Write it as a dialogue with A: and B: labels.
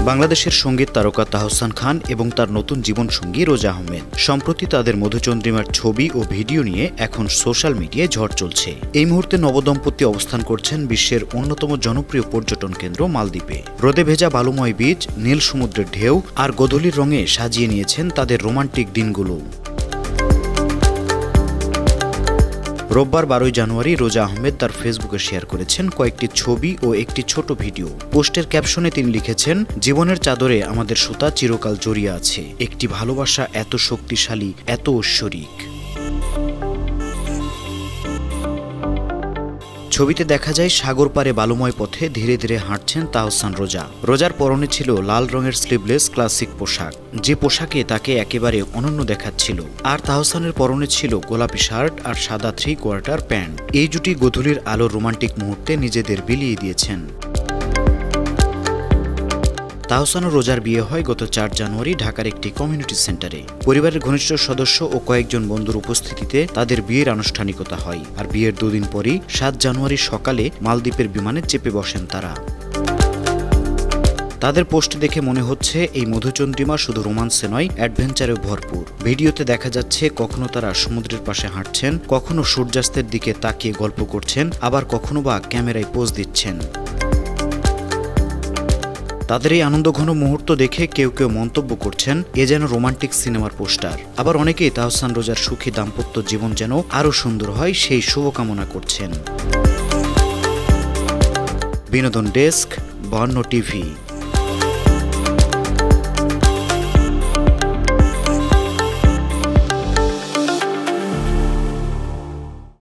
A: বাংলাদেশের সঙ্গীত তারকা তাহসান খান এবং তার নতুন জীবনসঙ্গী রোজা আহমেদ সম্প্রতি তাদের মধুচন্দ্রিমার ছবি ও ভিডিও নিয়ে এখন সোশ্যাল মিডিয়ায় ঝড় চলছে। এই মুহূর্তে নবদম্পতি অবস্থান করছেন বিশ্বের অন্যতম জনপ্রিয় পর্যটন কেন্দ্র মালদ্বীপে। রোদে ভেজা বালুময় বীচ, নীল সমুদ্রের ঢেউ আর গোধূলির রঙে সাজিয়ে নিয়েছেন তাদের রোমান্টিক দিনগুলো। রোববার 12 জানুয়ারি রোজা আহমেদ তার ফেসবুকে শেয়ার করেছেন কয়েকটি ছবি ও একটি ছোট ভিডিও। পোস্টের ক্যাপশনে তিনি লিখেছেন, জীবনের চাদরে আমাদের সুতা চিরকাল জড়িয়ে আছে, একটি ভালোবাসা এত শক্তিশালী, এত ঐশ্বরিক। ছবিতে দেখা যায় সাগর পারে বালুময় পথে ধীরে ধীরে হাঁটছেন তাহসান রোজা। রোজার পরনে ছিল লাল রঙের স্লিভলেস ক্লাসিক পোশাক, যে পোশাকে তাকে একেবারে অনন্য দেখাচ্ছিল। আর তাহসানের পরনে ছিল গোলাপি শার্ট আর সাদা 3/4 প্যান্ট। এই জুটি গোধূলির আলোর রোমান্টিক মুহূর্তে নিজেদের বিলিয়ে দিয়েছেন। তাহসান ও রোজার বিয়ে হয় গত 4 জানুয়ারি ঢাকার একটি কমিউনিটি সেন্টারে। পরিবারের ঘনিষ্ঠ সদস্য ও কয়েকজন বন্ধুর উপস্থিতিতে তাদের বিয়ের আনুষ্ঠানিকতা হয়। আর বিয়ের 2 দিন পরই 7 জানুয়ারি সকালে মালদ্বীপের বিমানে চেপে বসেন তারা। তাদের পোস্ট দেখে মনে হচ্ছে এই মধুচন্দ্রিমা শুধু রোমান্সে নয়, অ্যাডভেঞ্চারেও ভরপুর। ভিডিওতে দেখা যাচ্ছে কখনো তারা সমুদ্রের পাশে হাঁটছেন, কখনো সূর্যাস্তের দিকে তাকিয়ে গল্প করছেন, আবার কখনো বা ক্যামেরায় পোজ দিচ্ছেন। তাদের এই আনন্দঘন মুহূর্ত দেখে কেউ কেউ মন্তব্য করছেন, এ যেন রোমান্টিক সিনেমার পোস্টার। আবার অনেকেই তাহসান রোজার সুখী দাম্পত্য জীবন যেন আরও সুন্দর হয় সেই শুভকামনা করছেন। বিনোদন ডেস্ক, বর্ণ টিভি।